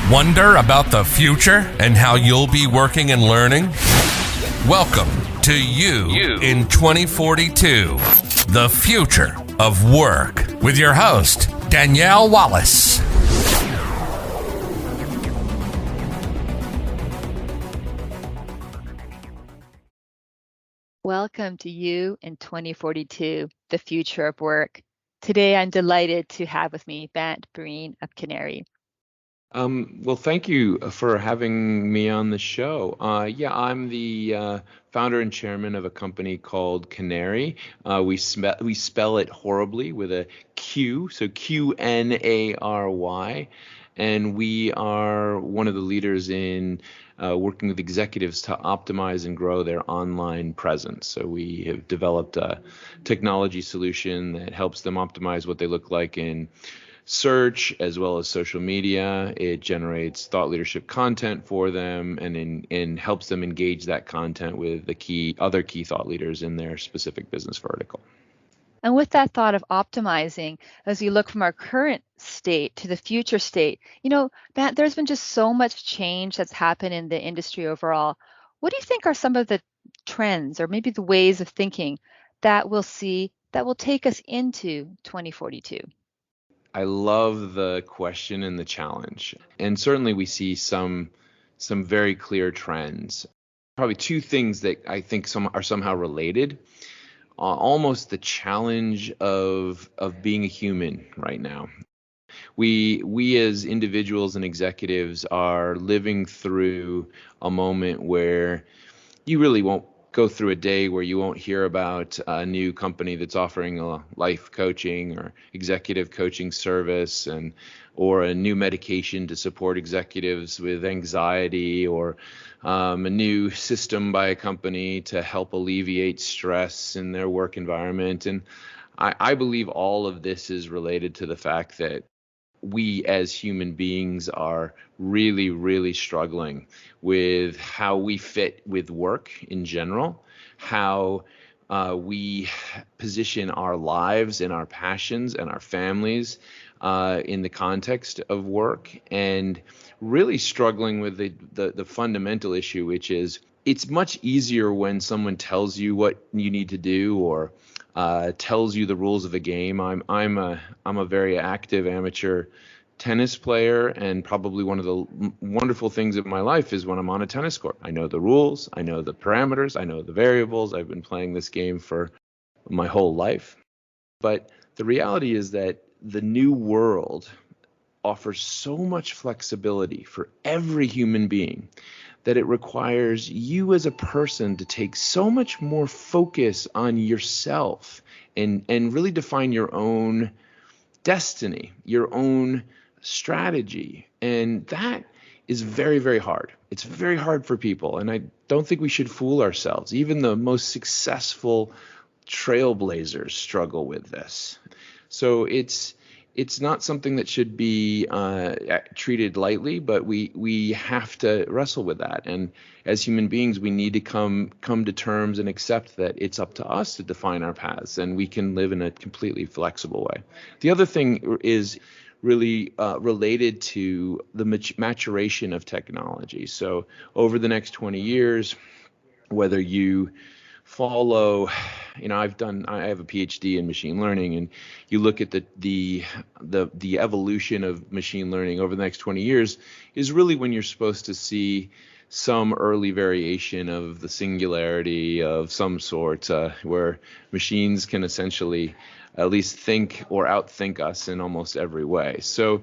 Wonder about the future and how you'll be working and learning? Welcome to You in 2042, the future of work, with your host, Danielle Wallace. Welcome to You in 2042, the future of work. Today, I'm delighted to have with me Bant Breen of Canary. Well, thank you for having me on the show. I'm the founder and chairman of a company called Canary. We spell it horribly with a Q, so Qnary, and we are one of the leaders in working with executives to optimize and grow their online presence. So we have developed a technology solution that helps them optimize what they look like in search as well as social media. It generates thought leadership content for them and helps them engage that content with the other key thought leaders in their specific business vertical. And with that thought of optimizing, as we look from our current state to the future state, Bant, there's been just so much change that's happened in the industry overall. What do you think are some of the trends or maybe the ways of thinking that we'll see that will take us into 2042? I love the question and the challenge. And certainly we see some very clear trends. Probably two things that I think are somehow related. Almost the challenge of being a human right now. We as individuals and executives are living through a moment where you really won't go through a day where you won't hear about a new company that's offering a life coaching or executive coaching service or a new medication to support executives with anxiety, or a new system by a company to help alleviate stress in their work environment. And I believe all of this is related to the fact that we as human beings are really, really struggling with how we fit with work in general, how we position our lives and our passions and our families in the context of work, and really struggling with the fundamental issue, which is it's much easier when someone tells you what you need to do or tells you the rules of a game. I'm a very active amateur tennis player, and probably one of the wonderful things of my life is when I'm on a tennis court. I know the rules, I know the parameters, I know the variables. I've been playing this game for my whole life. But the reality is that the new world offers so much flexibility for every human being that it requires you as a person to take so much more focus on yourself and really define your own destiny, your own strategy. And that is very, very hard. It's very hard for people. And I don't think we should fool ourselves. Even the most successful trailblazers struggle with this. So it's not something that should be treated lightly, but we have to wrestle with that. And as human beings, we need to come to terms and accept that it's up to us to define our paths, and we can live in a completely flexible way. The other thing is really related to the maturation of technology. So over the next 20 years, whether you follow, I have a PhD in machine learning, and you look at the evolution of machine learning over the next 20 years is really when you're supposed to see some early variation of the singularity of some sort, where machines can essentially at least think or outthink us in almost every way. So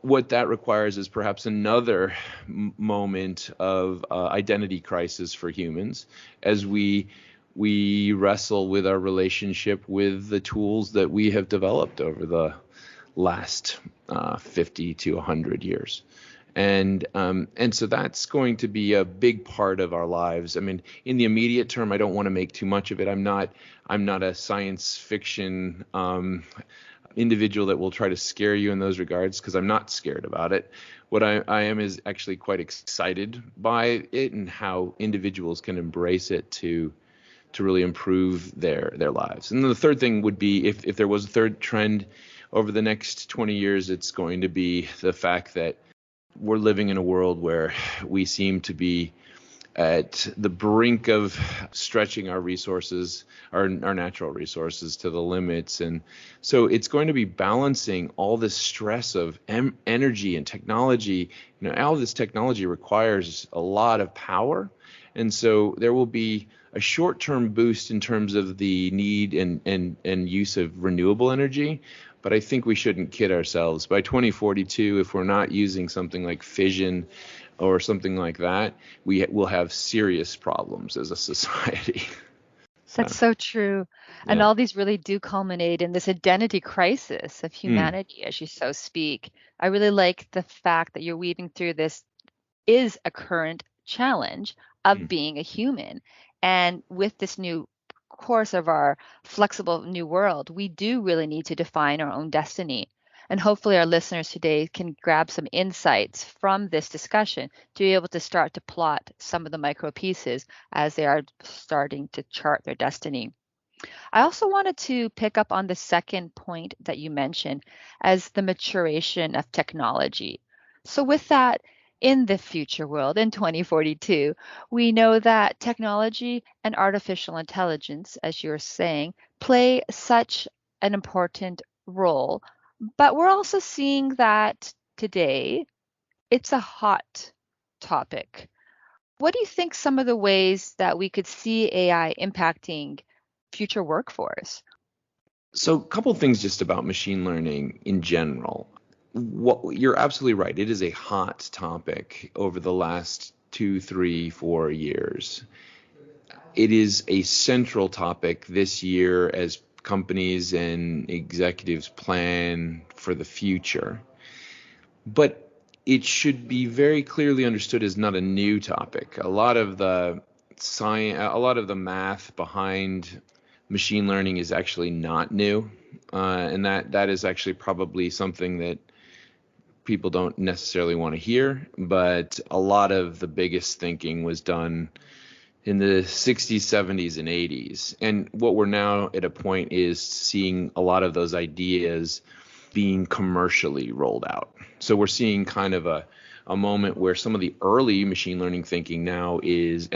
what that requires is perhaps another moment of identity crisis for humans as we wrestle with our relationship with the tools that we have developed over the last 50 to 100 years. And so that's going to be a big part of our lives. I mean, in the immediate term, I don't want to make too much of it. I'm not a science fiction individual that will try to scare you in those regards, because I'm not scared about it. What I am is actually quite excited by it and how individuals can embrace it to really improve their lives. And then the third thing would be, if there was a third trend over the next 20 years, it's going to be the fact that we're living in a world where we seem to be at the brink of stretching our resources, our natural resources to the limits. And so it's going to be balancing all this stress of energy and technology. All this technology requires a lot of power. And so there will be a short-term boost in terms of the need and use of renewable energy. But I think we shouldn't kid ourselves. By 2042, if we're not using something like fission or something like that, we will have serious problems as a society. That's so true. And all these really do culminate in this identity crisis of humanity, as you so speak. I really like the fact that you're weaving through this is a current challenge of being a human. And with this new course of our flexible new world, we do really need to define our own destiny. And hopefully our listeners today can grab some insights from this discussion to be able to start to plot some of the micro pieces as they are starting to chart their destiny. I also wanted to pick up on the second point that you mentioned as the maturation of technology. So with that, in the future world, in 2042, we know that technology and artificial intelligence, as you're saying, play such an important role. But we're also seeing that today it's a hot topic. What do you think some of the ways that we could see AI impacting future workforce? So a couple of things just about machine learning in general. You're absolutely right. It is a hot topic over the last 2, 3, 4 years. It is a central topic this year as companies and executives plan for the future. But it should be very clearly understood as not a new topic. A lot of the science, a lot of the math behind machine learning is actually not new, and that is actually probably something that people don't necessarily want to hear. But a lot of the biggest thinking was done in the 60s, 70s, and 80s. And what we're now at a point is seeing a lot of those ideas being commercially rolled out. So we're seeing kind of a moment where some of the early machine learning thinking now is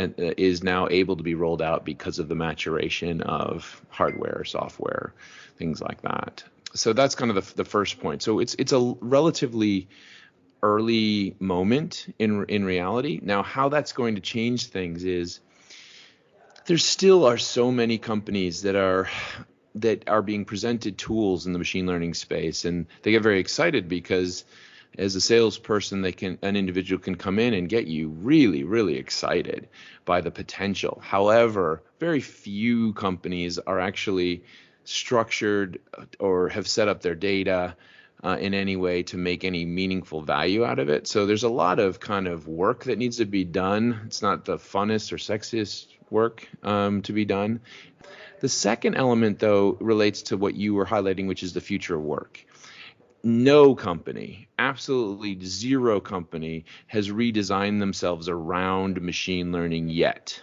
now able to be rolled out because of the maturation of hardware, software, things like that. So that's kind of the first point. So it's a relatively early moment in reality. Now, how that's going to change things is there still are so many companies that are being presented tools in the machine learning space, and they get very excited because as a salesperson, an individual can come in and get you really, really excited by the potential. However, very few companies are actually structured or have set up their data in any way to make any meaningful value out of it. So there's a lot of kind of work that needs to be done. It's not the funnest or sexiest work to be done. The second element, though, relates to what you were highlighting, which is the future of work. No company, absolutely zero company, has redesigned themselves around machine learning yet.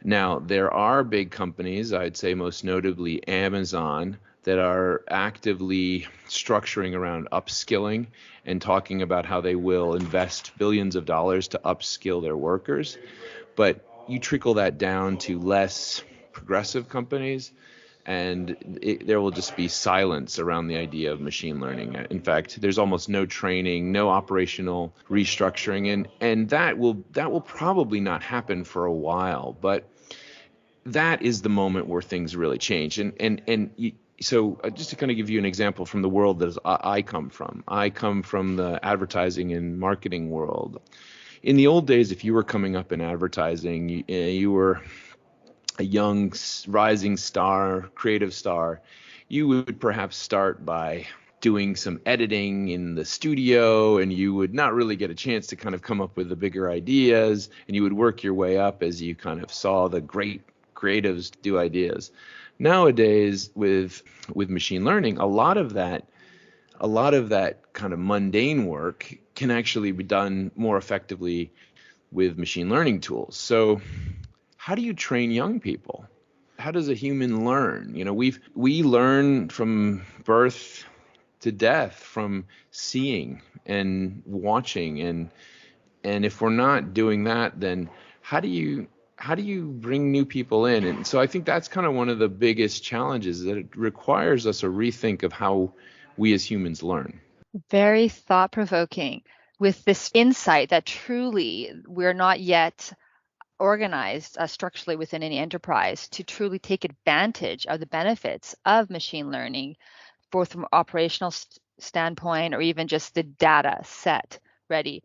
Now, there are big companies, I'd say most notably Amazon, that are actively structuring around upskilling and talking about how they will invest billions of dollars to upskill their workers. But you trickle that down to less progressive companies, and there will just be silence around the idea of machine learning. In fact, there's almost no training, no operational restructuring, and that will probably not happen for a while. But that is the moment where things really change. So just to kind of give you an example from the world that I come from. I come from the advertising and marketing world. In the old days, if you were coming up in advertising, you were a young rising star, creative star, you would perhaps start by doing some editing in the studio, and you would not really get a chance to kind of come up with the bigger ideas, and you would work your way up as you kind of saw the great creatives do ideas. Nowadays, with machine learning, a lot of that kind of mundane work can actually be done more effectively with machine learning tools. So how do you train young people? How does a human learn? We learn from birth to death from seeing and watching, and if we're not doing that, then how do you bring new people in? And so I think that's kind of one of the biggest challenges, that it requires us a rethink of how we as humans learn. Very thought-provoking, with this insight that truly we're not yet organized structurally within any enterprise to truly take advantage of the benefits of machine learning, both from an operational standpoint or even just the data set ready.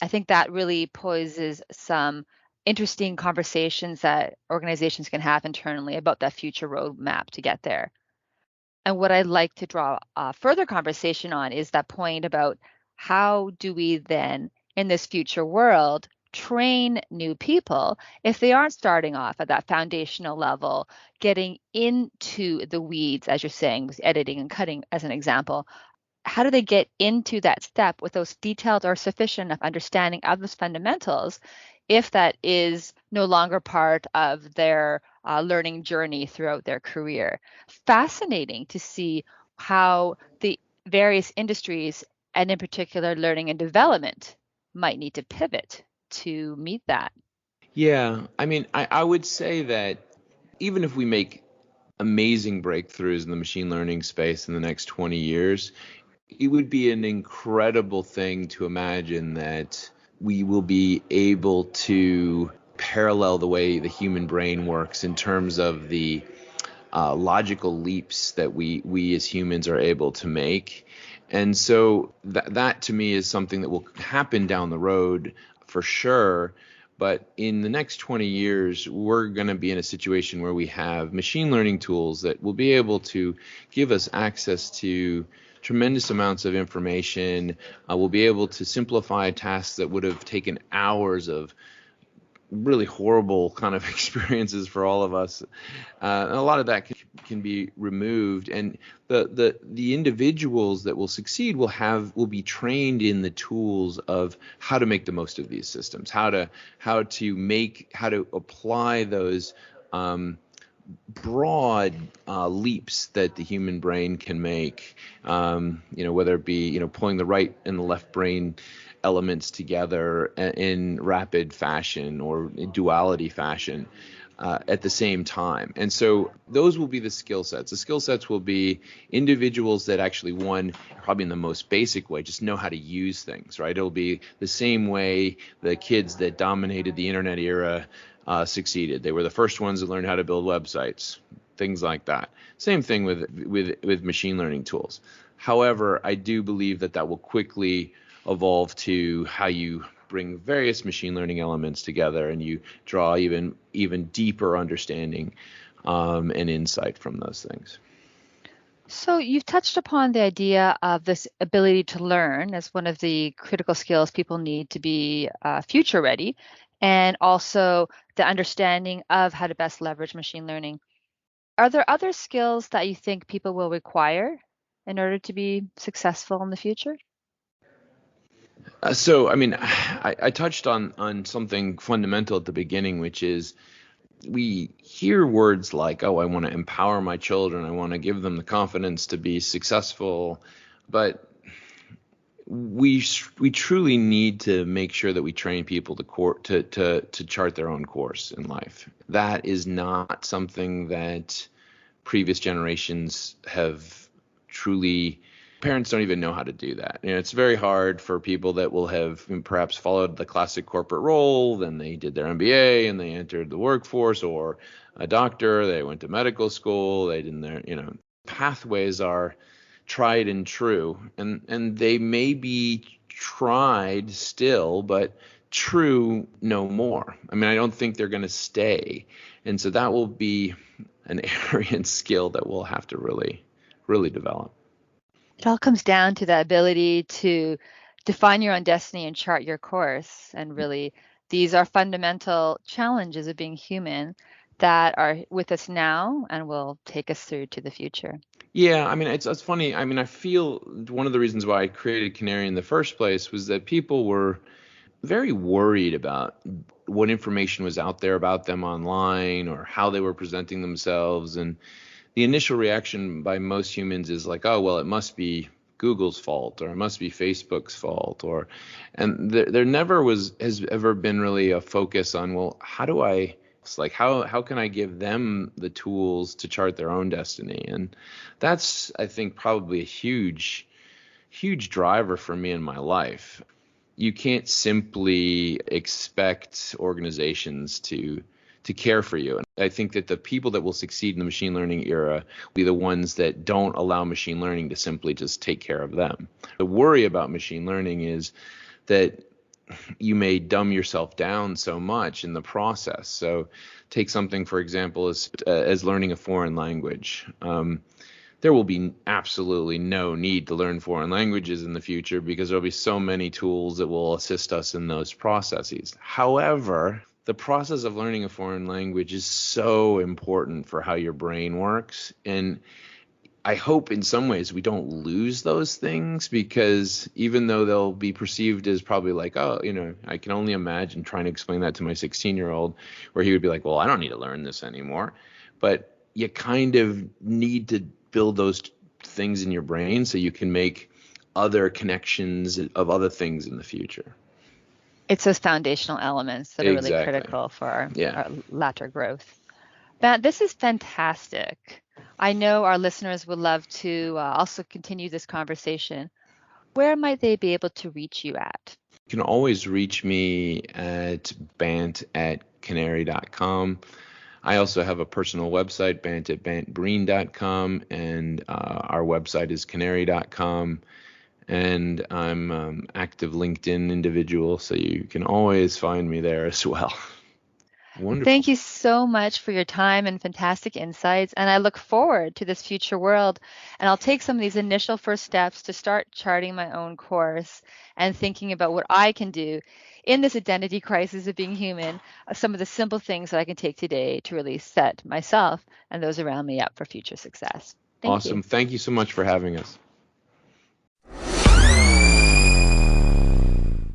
I think that really poses some interesting conversations that organizations can have internally about that future roadmap to get there. And what I'd like to draw a further conversation on is that point about how do we then, in this future world, train new people if they aren't starting off at that foundational level, getting into the weeds, as you're saying, with editing and cutting as an example. How do they get into that step with those detailed or sufficient enough understanding of those fundamentals if that is no longer part of their learning journey throughout their career? Fascinating to see how the various industries, and in particular learning and development, might need to pivot to meet that. Yeah, I mean, I would say that even if we make amazing breakthroughs in the machine learning space in the next 20 years, it would be an incredible thing to imagine that we will be able to parallel the way the human brain works in terms of the logical leaps that we as humans are able to make. And so that to me is something that will happen down the road for sure. But in the next 20 years, we're going to be in a situation where we have machine learning tools that will be able to give us access to tremendous amounts of information. We'll be able to simplify tasks that would have taken hours of really horrible kind of experiences for all of us. And a lot of that can be removed, and the individuals that will succeed will be trained in the tools of how to make the most of these systems, how to apply those broad leaps that the human brain can make, whether it be pulling the right and the left brain elements together in rapid fashion or in duality fashion at the same time. And so those will be the skill sets. The skill sets will be individuals that actually, probably in the most basic way, just know how to use things, right? It'll be the same way the kids that dominated the internet era succeeded. They were the first ones that learned how to build websites, things like that. Same thing with machine learning tools. However, I do believe that will quickly evolve to how you bring various machine learning elements together and you draw even deeper understanding and insight from those things. So you've touched upon the idea of this ability to learn as one of the critical skills people need to be future ready, and also the understanding of how to best leverage machine learning. Are there other skills that you think people will require in order to be successful in the future? I touched on something fundamental at the beginning, which is we hear words like, oh, I want to empower my children, I want to give them the confidence to be successful, but we truly need to make sure that we train people to chart their own course in life. That is not something that previous generations have truly. Parents don't even know how to do that. It's very hard for people that will have perhaps followed the classic corporate role, then they did their MBA and they entered the workforce, or a doctor, they went to medical school, they did their, pathways are tried and true, and they may be tried still, but true no more. I don't think they're going to stay. And so that will be an area and skill that we'll have to really, really develop. It all comes down to the ability to define your own destiny and chart your course. And really, these are fundamental challenges of being human that are with us now and will take us through to the future. Yeah, it's funny. I feel one of the reasons why I created Canary in the first place was that people were very worried about what information was out there about them online or how they were presenting themselves. And the initial reaction by most humans is like, oh, well, it must be Google's fault, or it must be Facebook's fault, and there never has ever been really a focus on, well, how can I give them the tools to chart their own destiny? And that's, I think, probably a huge driver for me in my life. You can't simply expect organizations to care for you. And I think that the people that will succeed in the machine learning era will be the ones that don't allow machine learning to simply just take care of them. The worry about machine learning is that you may dumb yourself down so much in the process. So take something, for example, as learning a foreign language. There will be absolutely no need to learn foreign languages in the future because there'll be so many tools that will assist us in those processes. However, the process of learning a foreign language is so important for how your brain works. And I hope in some ways we don't lose those things, because even though they'll be perceived as probably like, oh, I can only imagine trying to explain that to my 16-year-old, where he would be like, well, I don't need to learn this anymore. But you kind of need to build those things in your brain so you can make other connections of other things in the future. It's those foundational elements that are really critical for our latter growth. Matt, this is fantastic. I know our listeners would love to also continue this conversation. Where might they be able to reach you at? You can always reach me at bant@canary.com. I also have a personal website, bant@bantbreen.com, and our website is canary.com. And I'm active LinkedIn individual, so you can always find me there as well. Wonderful. Thank you so much for your time and fantastic insights. And I look forward to this future world. And I'll take some of these initial first steps to start charting my own course and thinking about what I can do in this identity crisis of being human, some of the simple things that I can take today to really set myself and those around me up for future success. Thank you. Awesome. Thank you so much for having us.